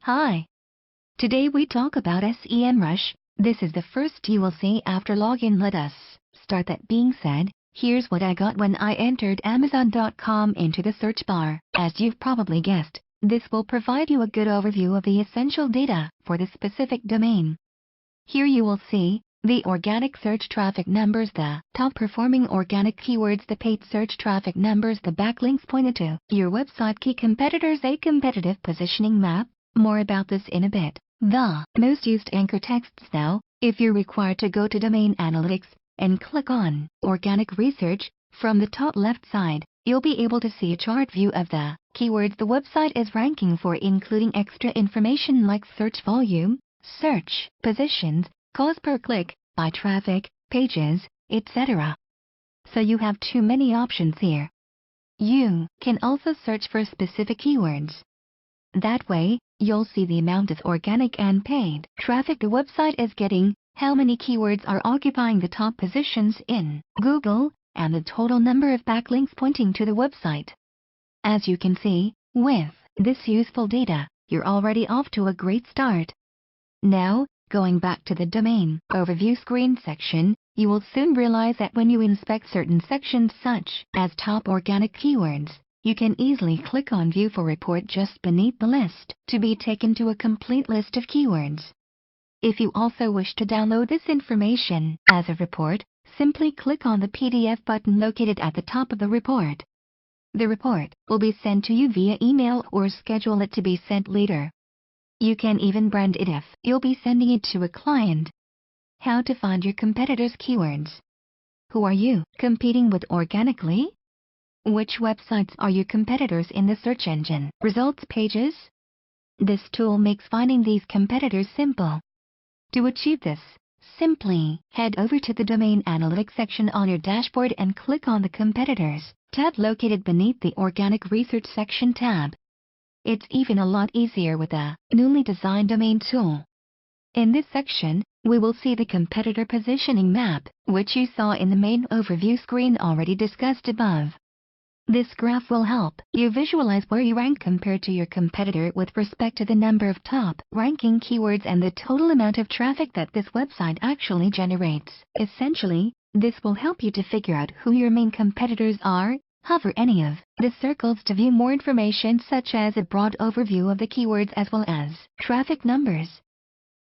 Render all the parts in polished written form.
Hi. Today we talk about SEMRush. This is the first you will see after login. Let us start. That being said, here's what I got when I entered Amazon.com into the search bar. As you've probably guessed, this will provide you a good overview of the essential data for the specific domain. Here you will see the organic search traffic numbers, the top performing organic keywords, the paid search traffic numbers, the backlinks pointed to your website, key competitors, a competitive positioning map. More about this in a bit. The most used anchor texts. Now, if you're required to go to Domain Analytics and click on Organic Research, from the top left side, you'll be able to see a chart view of the keywords the website is ranking for, including extra information like search volume, search positions, cost per click, by traffic, pages, etc. So you have too many options here. You can also search for specific keywords. That way, you'll see the amount of organic and paid traffic the website is getting, how many keywords are occupying the top positions in Google, and the total number of backlinks pointing to the website. As you can see, with this useful data, you're already off to a great start. Now, going back to the Domain Overview screen section, you will soon realize that when you inspect certain sections such as top organic keywords, you can easily click on View for Report just beneath the list to be taken to a complete list of keywords. If you also wish to download this information as a report, simply click on the PDF button located at the top of the report. The report will be sent to you via email or schedule it to be sent later. You can even brand it if you'll be sending it to a client. How to find your competitors' keywords. Who are you competing with organically? Which websites are your competitors in the search engine results pages? This tool makes finding these competitors simple. To achieve this, simply head over to the Domain Analytics section on your dashboard and click on the Competitors tab located beneath the Organic Research section tab. It's even a lot easier with a newly designed domain tool. In this section, we will see the competitor positioning map, which you saw in the main overview screen already discussed above. This graph will help you visualize where you rank compared to your competitor with respect to the number of top ranking keywords and the total amount of traffic that this website actually generates. Essentially, this will help you to figure out who your main competitors are. Hover any of the circles to view more information such as a broad overview of the keywords as well as traffic numbers.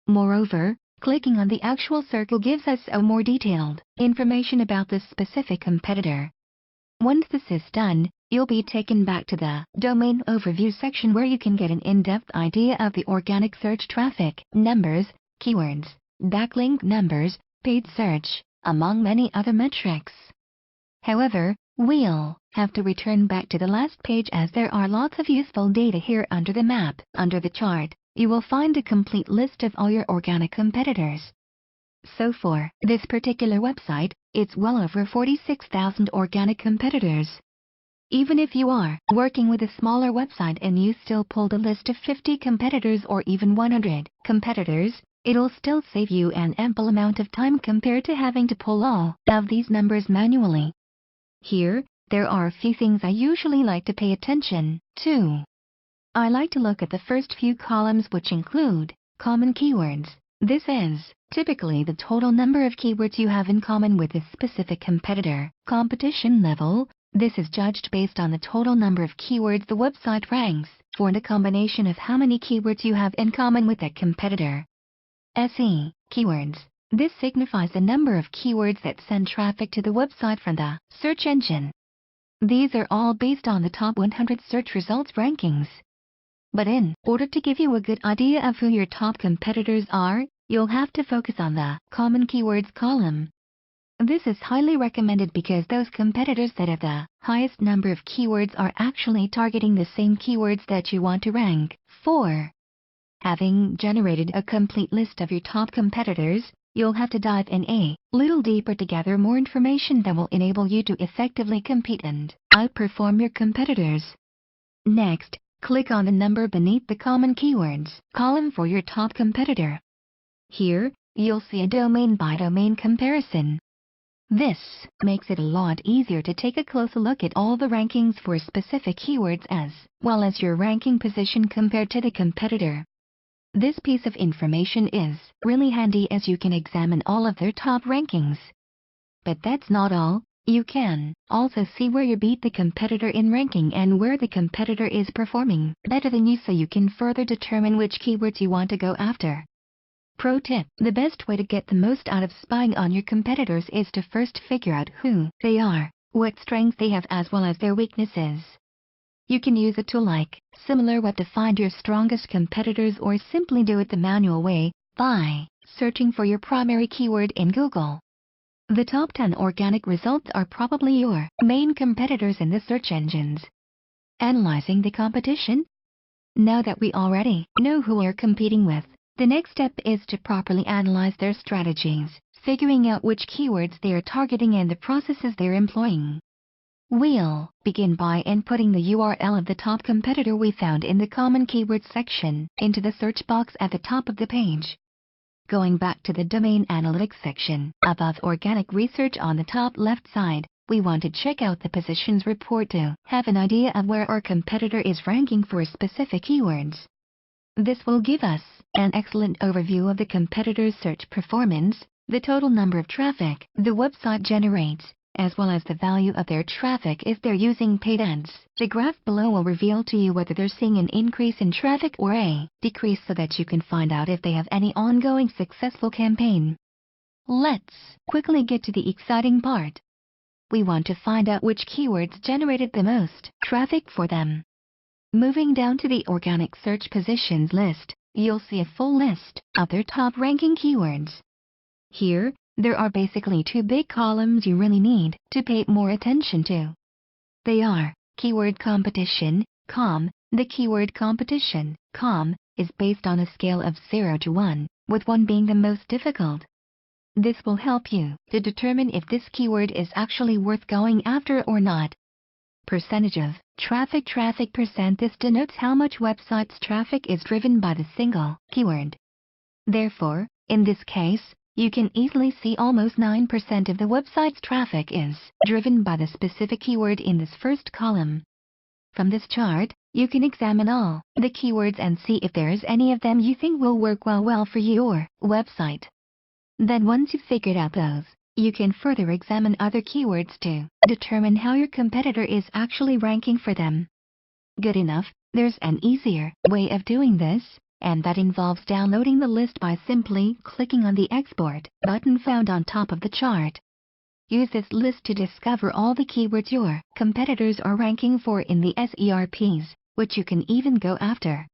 Moreover, clicking on the actual circle gives us a more detailed information about this specific competitor. Once this is done, you'll be taken back to the Domain Overview section where you can get an in-depth idea of the organic search traffic numbers, keywords, backlink numbers, paid search, among many other metrics. However, we'll have to return back to the last page as there are lots of useful data here under the map. Under the chart, you will find a complete list of all your organic competitors. So for this particular website, it's well over 46,000 organic competitors. Even if you are working with a smaller website and you still pulled a list of 50 competitors or even 100 competitors, it'll still save you an ample amount of time compared to having to pull all of these numbers manually. Here, there are a few things I usually like to pay attention to. I like to look at the first few columns, which include common keywords. This is typically the total number of keywords you have in common with a specific competitor. Competition level. This is judged based on the total number of keywords the website ranks for and a combination of how many keywords you have in common with that competitor. SE keywords. This signifies the number of keywords that send traffic to the website from the search engine. These are all based on the top 100 search results rankings. But in order to give you a good idea of who your top competitors are, you'll have to focus on the common keywords column. This is highly recommended because those competitors that have the highest number of keywords are actually targeting the same keywords that you want to rank for. Having generated a complete list of your top competitors, you'll have to dive in a little deeper to gather more information that will enable you to effectively compete and outperform your competitors. Next, click on the number beneath the common keywords column for your top competitor. Here, you'll see a domain-by-domain comparison. This makes it a lot easier to take a closer look at all the rankings for specific keywords as well as your ranking position compared to the competitor. This piece of information is really handy as you can examine all of their top rankings. But that's not all. You can also see where you beat the competitor in ranking and where the competitor is performing better than you, so you can further determine which keywords you want to go after. Pro tip: the best way to get the most out of spying on your competitors is to first figure out who they are, what strengths they have, as well as their weaknesses. You can use a tool like SEMRush to find your strongest competitors, or simply do it the manual way by searching for your primary keyword in Google. The top 10 organic results are probably your main competitors in the search engines. Analyzing the competition. Now that we already know who we're competing with, the next step is to properly analyze their strategies, figuring out which keywords they are targeting and the processes they're employing. We'll begin by inputting the URL of the top competitor we found in the common keywords section into the search box at the top of the page. Going back to the domain analytics section, above organic research on the top left side, we want to check out the positions report to have an idea of where our competitor is ranking for specific keywords. This will give us an excellent overview of the competitor's search performance, the total number of traffic the website generates, as well as the value of their traffic if they're using paid ads. The graph below will reveal to you whether they're seeing an increase in traffic or a decrease, so that you can find out if they have any ongoing successful campaign. Let's quickly get to the exciting part. We want to find out which keywords generated the most traffic for them. Moving down to the organic search positions list, you'll see a full list of their top ranking keywords. Here, there are basically two big columns you really need to pay more attention to. They are keyword competition, COM. The keyword competition, COM, is based on a scale of 0 to 1, with 1 being the most difficult. This will help you to determine if this keyword is actually worth going after or not. Percentage of traffic percent. This denotes how much website's traffic is driven by the single keyword. Therefore, in this case, you can easily see almost 9% of the website's traffic is driven by the specific keyword in this first column. From this chart, you can examine all the keywords and see if there is any of them you think will work well for your website. Then once you've figured out those, you can further examine other keywords to determine how your competitor is actually ranking for them. Good enough. There's an easier way of doing this, and that involves downloading the list by simply clicking on the Export button found on top of the chart. Use this list to discover all the keywords your competitors are ranking for in the SERPs, which you can even go after.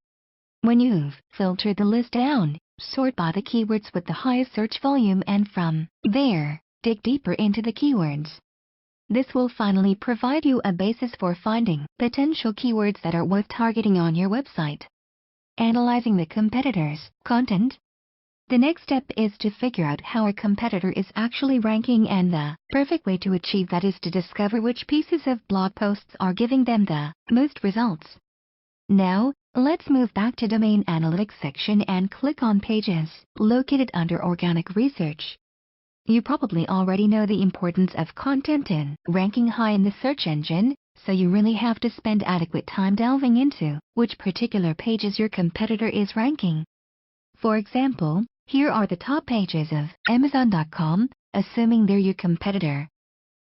When you've filtered the list down, sort by the keywords with the highest search volume, and from there, dig deeper into the keywords. This will finally provide you a basis for finding potential keywords that are worth targeting on your website. Analyzing the competitor's content. The next step is to figure out how a competitor is actually ranking, and the perfect way to achieve that is to discover which pieces of blog posts are giving them the most results. Now, let's move back to Domain Analytics section and click on Pages, located under Organic Research. You probably already know the importance of content in ranking high in the search engine, so you really have to spend adequate time delving into which particular pages your competitor is ranking. For example, here are the top pages of Amazon.com, assuming they're your competitor.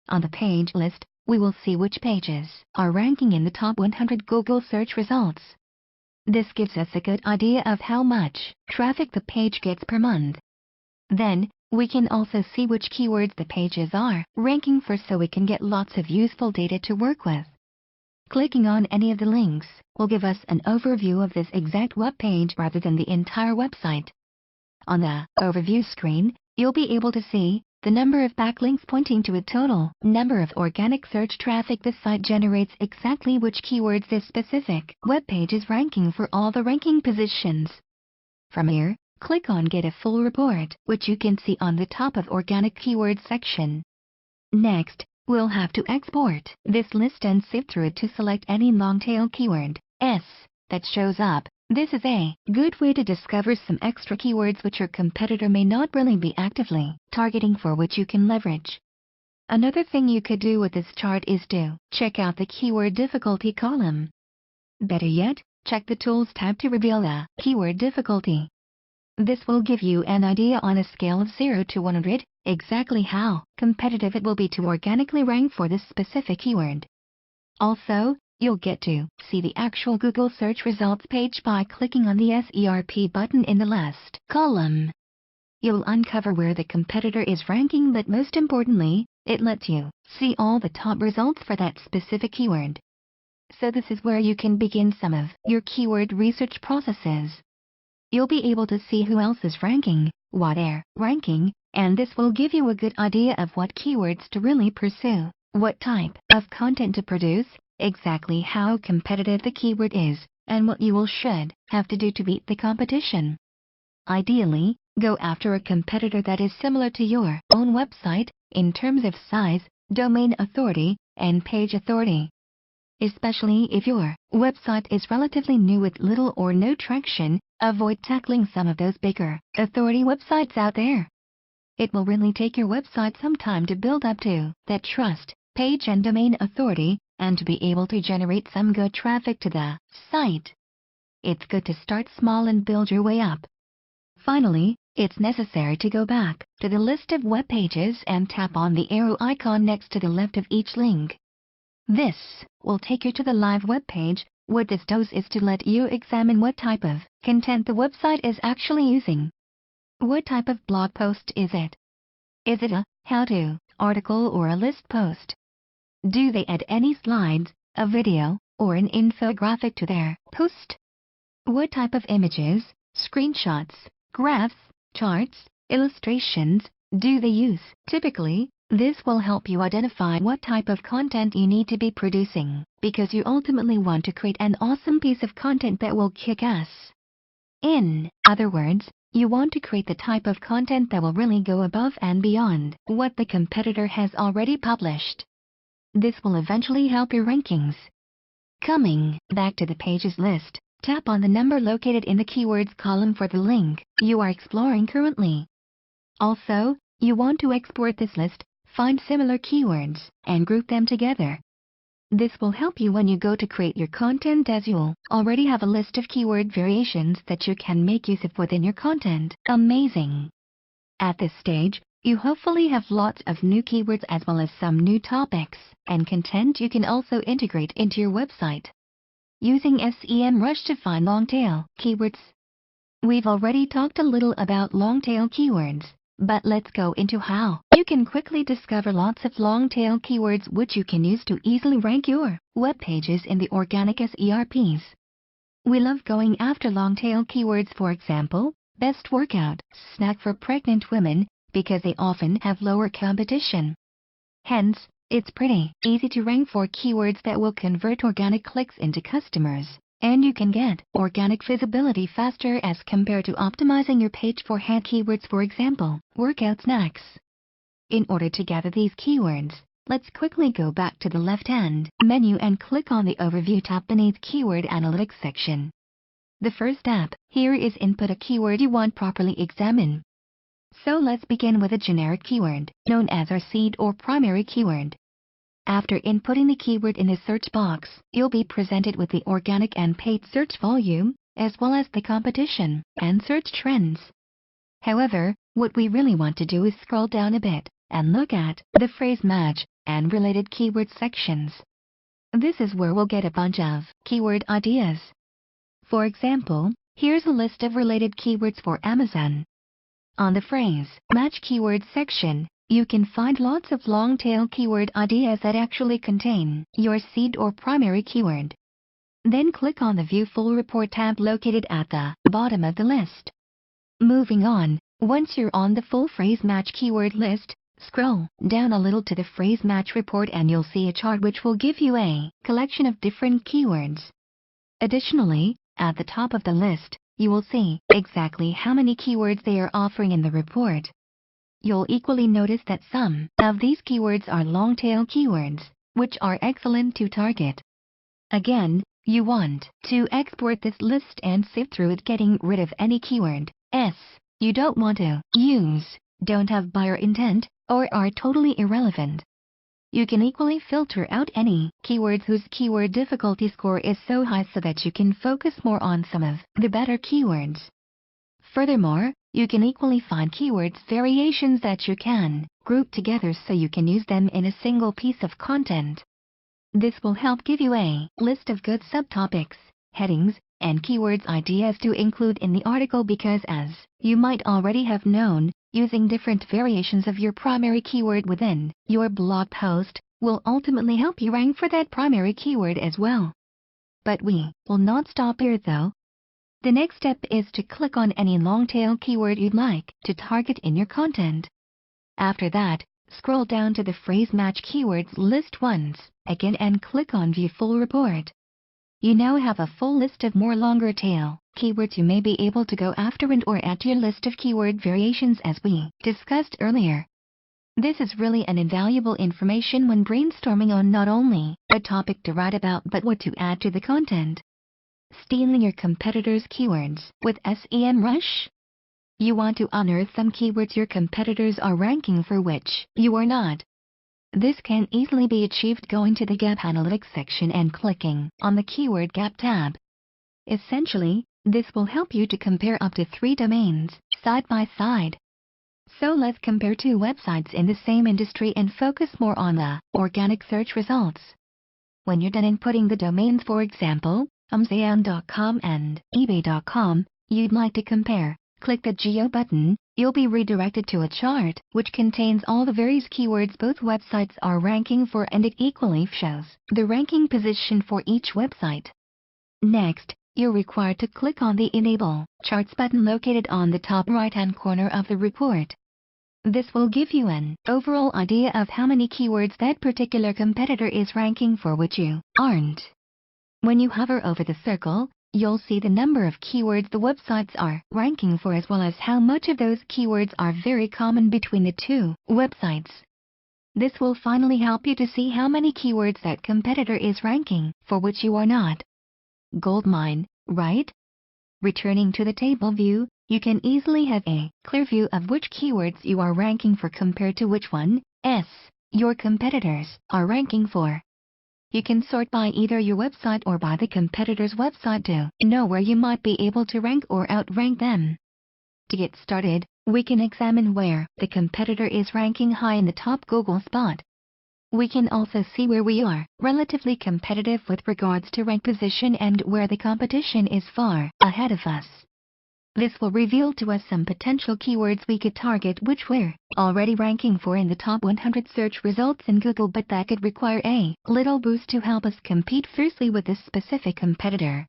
On the page list, we will see which pages are ranking in the top 100 Google search results. This gives us a good idea of how much traffic the page gets per month. Then, we can also see which keywords the pages are ranking for, so we can get lots of useful data to work with. Clicking on any of the links will give us an overview of this exact web page rather than the entire website. On the overview screen, you'll be able to see the number of backlinks pointing to a total number of organic search traffic. This site generates exactly which keywords this specific web page is ranking for all the ranking positions. From here, click on Get a Full Report, which you can see on the top of Organic Keywords section. Next, we'll have to export this list and sift through it to select any long-tail keyword that shows up. This is a good way to discover some extra keywords which your competitor may not really be actively targeting for, which you can leverage. Another thing you could do with this chart is to check out the keyword difficulty column. Better yet, check the Tools tab to reveal the keyword difficulty. This will give you an idea on a scale of 0 to 100, exactly how competitive it will be to organically rank for this specific keyword. Also, you'll get to see the actual Google search results page by clicking on the SERP button in the last column. You'll uncover where the competitor is ranking, but most importantly, it lets you see all the top results for that specific keyword. So this is where you can begin some of your keyword research processes. You'll be able to see who else is ranking, what they're ranking, and this will give you a good idea of what keywords to really pursue, what type of content to produce, exactly how competitive the keyword is, and what you will should have to do to beat the competition. Ideally, go after a competitor that is similar to your own website in terms of size, domain authority, and page authority. Especially if your website is relatively new with little or no traction, avoid tackling some of those bigger authority websites out there. It will really take your website some time to build up to that trust, page and domain authority, and to be able to generate some good traffic to the site. It's good to start small and build your way up. Finally, it's necessary to go back to the list of web pages and tap on the arrow icon next to the left of each link. This will take you to the live web page. What this does is to let you examine what type of content the website is actually using. What type of blog post is it? Is it a how-to article or a list post? Do they add any slides, a video, or an infographic to their post? What type of images, screenshots, graphs, charts, illustrations do they use? Typically, this will help you identify what type of content you need to be producing, because you ultimately want to create an awesome piece of content that will kick ass. In other words, you want to create the type of content that will really go above and beyond what the competitor has already published. This will eventually help your rankings. Coming back to the pages list, tap on the number located in the keywords column for the link you are exploring currently. Also, you want to export this list, find similar keywords, and group them together. This will help you when you go to create your content, as you'll already have a list of keyword variations that you can make use of within your content. Amazing! At this stage, you hopefully have lots of new keywords as well as some new topics and content you can also integrate into your website. Using SEMRush to find long-tail keywords. We've already talked a little about long-tail keywords, but let's go into how you can quickly discover lots of long-tail keywords which you can use to easily rank your web pages in the organic SERPs. We love going after long-tail keywords, for example, best workout, snack for pregnant women, because they often have lower competition. Hence, it's pretty easy to rank for keywords that will convert organic clicks into customers, and you can get organic visibility faster as compared to optimizing your page for head keywords, for example, workout snacks. In order to gather these keywords, let's quickly go back to the left-hand menu and click on the Overview tab beneath Keyword Analytics section. The first step here is input a keyword you want properly examine. So let's begin with a generic keyword, known as our seed or primary keyword. After inputting the keyword in the search box, you'll be presented with the organic and paid search volume, as well as the competition and search trends. However, what we really want to do is scroll down a bit and look at the phrase match and related keyword sections. This is where we'll get a bunch of keyword ideas. For example, here's a list of related keywords for Amazon. On the phrase match keyword section, you can find lots of long-tail keyword ideas that actually contain your seed or primary keyword. Then click on the View Full Report tab located at the bottom of the list. Moving on, once you're on the full phrase match keyword list, scroll down a little to the phrase match report and you'll see a chart which will give you a collection of different keywords. Additionally, at the top of the list, you will see exactly how many keywords they are offering in the report. You'll equally notice that some of these keywords are long-tail keywords, which are excellent to target. Again, you want to export this list and sift through it, getting rid of any keyword you don't want to use, don't have buyer intent, or are totally irrelevant. you can equally filter out any keywords whose keyword difficulty score is so high so that you can focus more on some of the better keywords. Furthermore, you can equally find keywords variations that you can group together so you can use them in a single piece of content. This will help give you a list of good subtopics, headings, and keywords ideas to include in the article because, as you might already have known, using different variations of your primary keyword within your blog post will ultimately help you rank for that primary keyword as well. But we will not stop here though. The next step is to click on any long-tail keyword you'd like to target in your content. After that, scroll down to the phrase match keywords list once again and click on View Full Report. You now have a full list of more longer tail keywords you may be able to go after and or add to your list of keyword variations as we discussed earlier. This is really an invaluable information when brainstorming on not only a topic to write about but what to add to the content. Stealing your competitors' keywords with SEMRush? You want to unearth some keywords your competitors are ranking for which you are not. This can easily be achieved going to the Gap Analytics section and clicking on the Keyword Gap tab. Essentially, this will help you to compare up to 3 domains side by side. So let's compare 2 websites in the same industry and focus more on the organic search results. When you're done inputting the domains, for example, Amazon.com and eBay.com, you'd like to compare, click the Geo button. You'll be redirected to a chart which contains all the various keywords both websites are ranking for, and it equally shows the ranking position for each website. Next, you're required to click on the Enable Charts button located on the top right-hand corner of the report. This will give you an overall idea of how many keywords that particular competitor is ranking for which you aren't. When you hover over the circle, you'll see the number of keywords the websites are ranking for as well as how much of those keywords are very common between the 2 websites. This will finally help you to see how many keywords that competitor is ranking for which you are not. Goldmine, right? Returning to the table view, you can easily have a clear view of which keywords you are ranking for compared to which one your competitors are ranking for. You can sort by either your website or by the competitor's website to know where you might be able to rank or outrank them. To get started, we can examine where the competitor is ranking high in the top Google spot. We can also see where we are relatively competitive with regards to rank position and where the competition is far ahead of us. This will reveal to us some potential keywords we could target which we're already ranking for in the top 100 search results in Google, but that could require a little boost to help us compete fiercely with this specific competitor.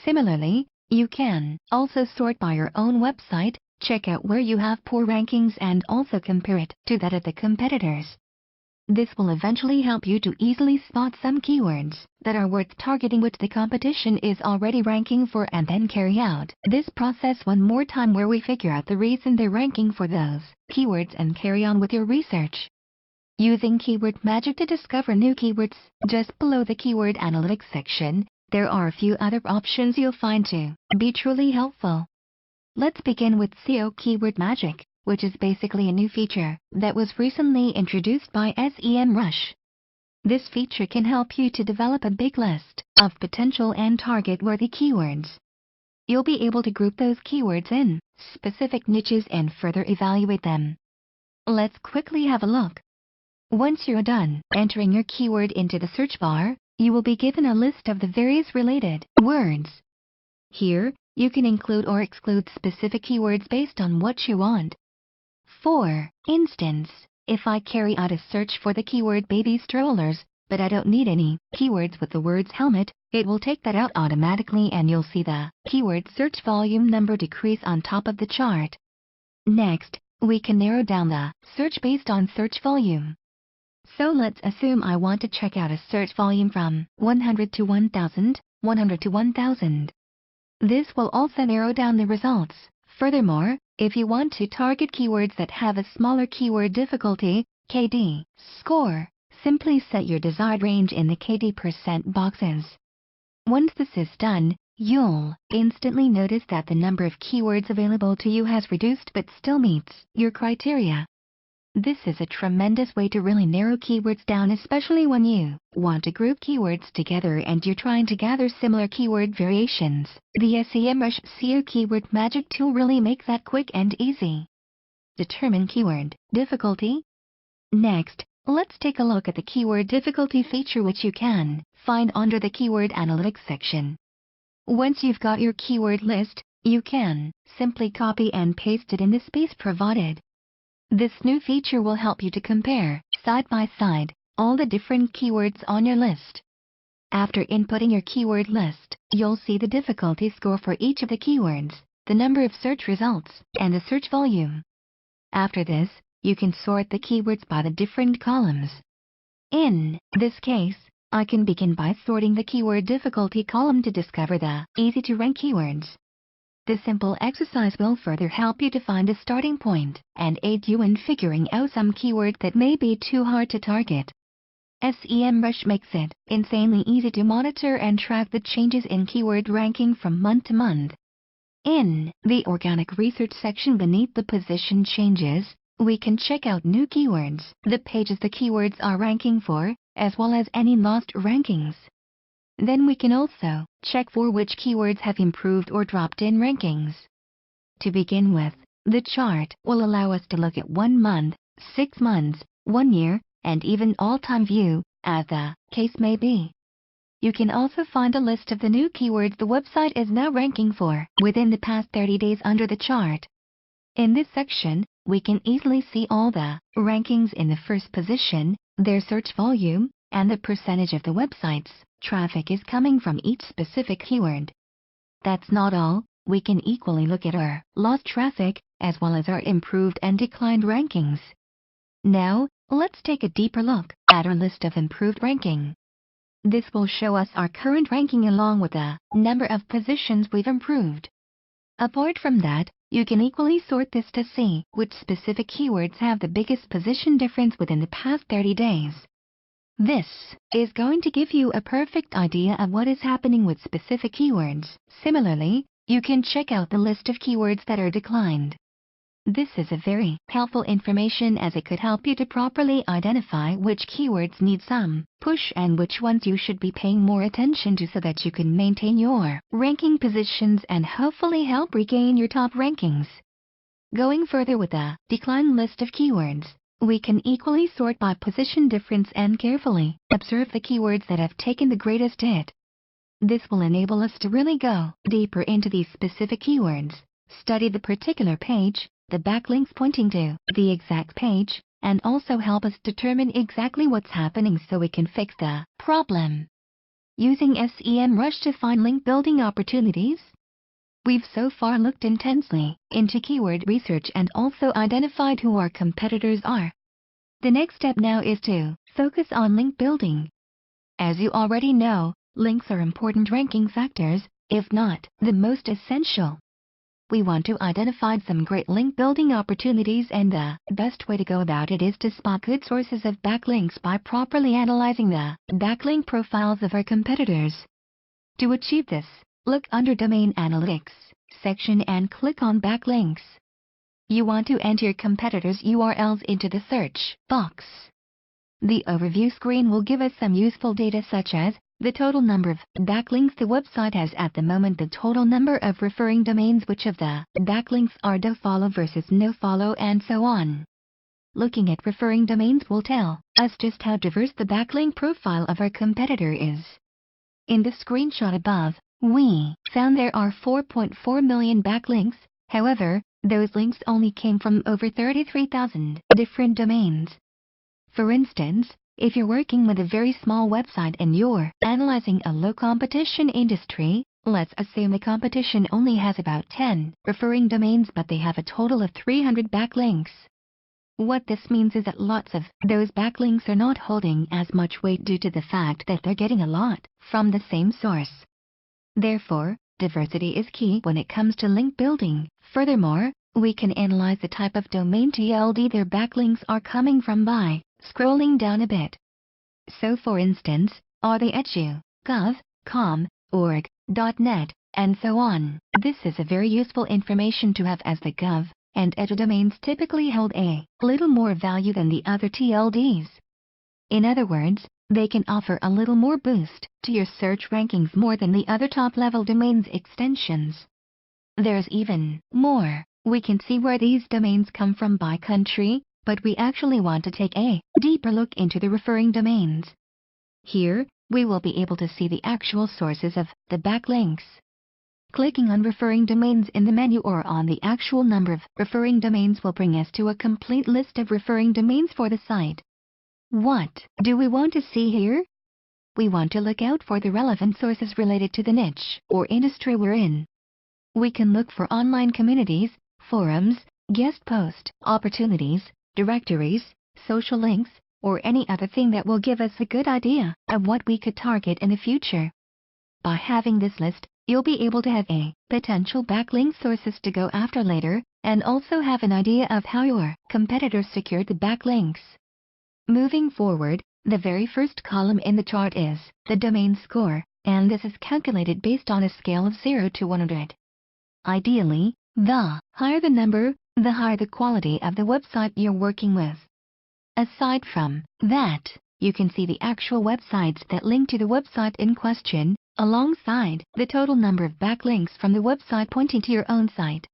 Similarly, you can also sort by your own website, check out where you have poor rankings and also compare it to that of the competitors. This will eventually help you to easily spot some keywords that are worth targeting which the competition is already ranking for, and then carry out this process one more time where we figure out the reason they're ranking for those keywords and carry on with your research. Using keyword magic to discover new keywords, just below the keyword analytics section, there are a few other options you'll find to be truly helpful. Let's begin with SEO keyword magic, which is basically a new feature that was recently introduced by SEMRush. This feature can help you to develop a big list of potential and target-worthy keywords. You'll be able to group those keywords in specific niches and further evaluate them. Let's quickly have a look. Once you're done entering your keyword into the search bar, you will be given a list of the various related words. Here, you can include or exclude specific keywords based on what you want. For instance, if I carry out a search for the keyword baby strollers, but I don't need any keywords with the words helmet, it will take that out automatically and you'll see the keyword search volume number decrease on top of the chart. Next, we can narrow down the search based on search volume. So let's assume I want to check out a search volume from 100 to 1000, 100 to 1000. This will also narrow down the results. Furthermore, if you want to target keywords that have a smaller keyword difficulty, KD, score, simply set your desired range in the KD% boxes. Once this is done, you'll instantly notice that the number of keywords available to you has reduced but still meets your criteria. This is a tremendous way to really narrow keywords down, especially when you want to group keywords together and you're trying to gather similar keyword variations. The SEMRush SEO Keyword Magic tool really makes that quick and easy. Determine keyword difficulty. Next, let's take a look at the keyword difficulty feature, which you can find under the Keyword Analytics section. Once you've got your keyword list, you can simply copy and paste it in the space provided. This new feature will help you to compare, side by side, all the different keywords on your list. After inputting your keyword list, you'll see the difficulty score for each of the keywords, the number of search results, and the search volume. After this, you can sort the keywords by the different columns. In this case, I can begin by sorting the keyword difficulty column to discover the easy-to-rank keywords. This simple exercise will further help you to find a starting point and aid you in figuring out some keywords that may be too hard to target. SEMRush makes it insanely easy to monitor and track the changes in keyword ranking from month to month. In the organic research section beneath the position changes, we can check out new keywords, the pages the keywords are ranking for, as well as any lost rankings. Then we can also check for which keywords have improved or dropped in rankings. To begin with, the chart will allow us to look at 1 month, 6 months, 1 year, and even all-time view, as the case may be. You can also find a list of the new keywords the website is now ranking for within the past 30 days under the chart. In this section, we can easily see all the rankings in the first position, their search volume, and the percentage of the website's traffic is coming from each specific keyword. That's not all, we can equally look at our lost traffic, as well as our improved and declined rankings. Now, let's take a deeper look at our list of improved ranking. This will show us our current ranking along with the number of positions we've improved. Apart from that, you can equally sort this to see which specific keywords have the biggest position difference within the past 30 days. This is going to give you a perfect idea of what is happening with specific keywords. Similarly, you can check out the list of keywords that are declined. This is a very helpful information, as it could help you to properly identify which keywords need some push and which ones you should be paying more attention to, so that you can maintain your ranking positions and hopefully help regain your top rankings. Going further with the decline list of keywords, we can equally sort by position difference and carefully observe the keywords that have taken the greatest hit. This will enable us to really go deeper into these specific keywords, study the particular page, the backlinks pointing to the exact page, and also help us determine exactly what's happening so we can fix the problem. Using SEMRush to find link building opportunities. We've so far looked intensely into keyword research and also identified who our competitors are. The next step now is to focus on link building. As you already know, links are important ranking factors, if not the most essential. We want to identify some great link building opportunities, and the best way to go about it is to spot good sources of backlinks by properly analyzing the backlink profiles of our competitors. To achieve this, look under Domain Analytics section and click on Backlinks. You want to enter your competitors' URLs into the search box. The overview screen will give us some useful data, such as the total number of backlinks the website has at the moment, the total number of referring domains, which of the backlinks are dofollow versus nofollow, and so on. Looking at referring domains will tell us just how diverse the backlink profile of our competitor is. In the screenshot above, we found there are 4.4 million backlinks. However, those links only came from over 33,000 different domains. For instance, if you're working with a very small website and you're analyzing a low competition industry, let's assume the competition only has about 10 referring domains, but they have a total of 300 backlinks. What this means is that lots of those backlinks are not holding as much weight due to the fact that they're getting a lot from the same source. Therefore, diversity is key when it comes to link building. Furthermore, we can analyze the type of domain TLD their backlinks are coming from by scrolling down a bit. So for instance, are they edu, gov, com, org, .net, and so on. This is a very useful information to have, as the gov, and edge domains typically hold a little more value than the other TLDs. In other words, they can offer a little more boost to your search rankings more than the other top-level domains extensions. There's even more. We can see where these domains come from by country, but we actually want to take a deeper look into the referring domains. Here, we will be able to see the actual sources of the backlinks. Clicking on referring domains in the menu or on the actual number of referring domains will bring us to a complete list of referring domains for the site. What do we want to see here? We want to look out for the relevant sources related to the niche or industry we're in. We can look for online communities, forums, guest post opportunities, directories, social links, or any other thing that will give us a good idea of what we could target in the future. By having this list, you'll be able to have a potential backlink sources to go after later, and also have an idea of how your competitors secured the backlinks. Moving forward, the very first column in the chart is the domain score, and this is calculated based on a scale of 0 to 100. Ideally, the higher the number, the higher the quality of the website you're working with. Aside from that, you can see the actual websites that link to the website in question, alongside the total number of backlinks from the website pointing to your own site.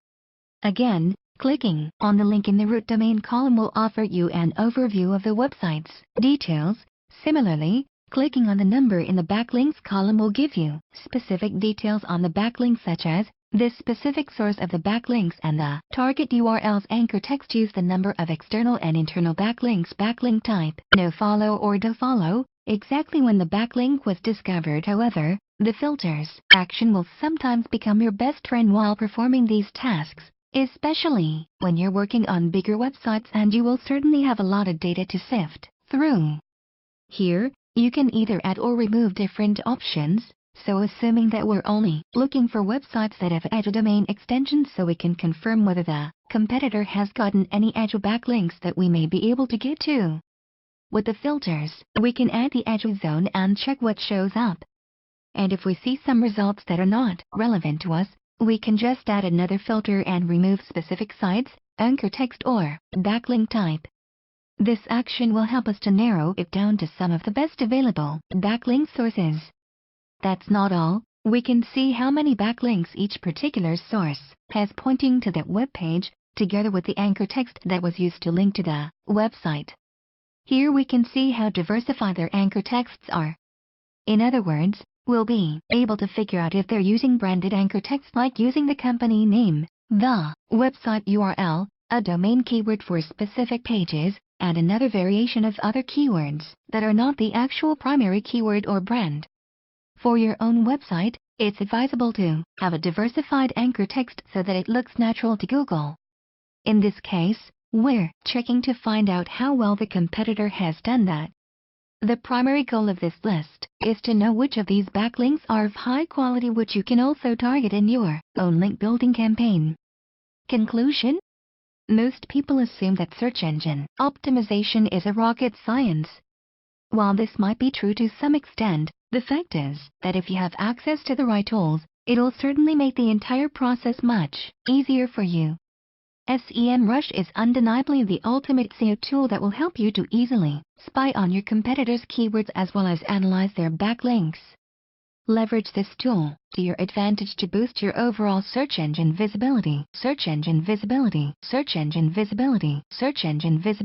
Again, clicking on the link in the root domain column will offer you an overview of the website's details. Similarly, clicking on the number in the backlinks column will give you specific details on the backlink, such as the specific source of the backlinks and the target URL's anchor text. Use the number of external and internal backlinks, backlink type, nofollow or dofollow, exactly when the backlink was discovered. However, the filters action will sometimes become your best friend while performing these tasks, especially when you're working on bigger websites and you will certainly have a lot of data to sift through. Here, you can either add or remove different options. So assuming that we're only looking for websites that have edge domain extensions, so we can confirm whether the competitor has gotten any edge backlinks that we may be able to get to. With the filters, we can add the edge zone and check what shows up. And if we see some results that are not relevant to us, we can just add another filter and remove specific sites, anchor text or backlink type. This action will help us to narrow it down to some of the best available backlink sources. That's not all. We can see how many backlinks each particular source has pointing to that web page, together with the anchor text that was used to link to the website. Here we can see how diversified their anchor texts are. In other words, we'll be able to figure out if they're using branded anchor text, like using the company name, the website URL, a domain keyword for specific pages, and another variation of other keywords that are not the actual primary keyword or brand. For your own website, it's advisable to have a diversified anchor text so that it looks natural to Google. In this case, we're checking to find out how well the competitor has done that. The primary goal of this list is to know which of these backlinks are of high quality, which you can also target in your own link building campaign. Conclusion? Most people assume that search engine optimization is a rocket science. While this might be true to some extent, the fact is that if you have access to the right tools, it'll certainly make the entire process much easier for you. SEMRush is undeniably the ultimate SEO tool that will help you to easily spy on your competitors' keywords as well as analyze their backlinks. Leverage this tool to your advantage to boost your overall search engine visibility. Search engine visibility. Search engine visibility. Search engine visibility.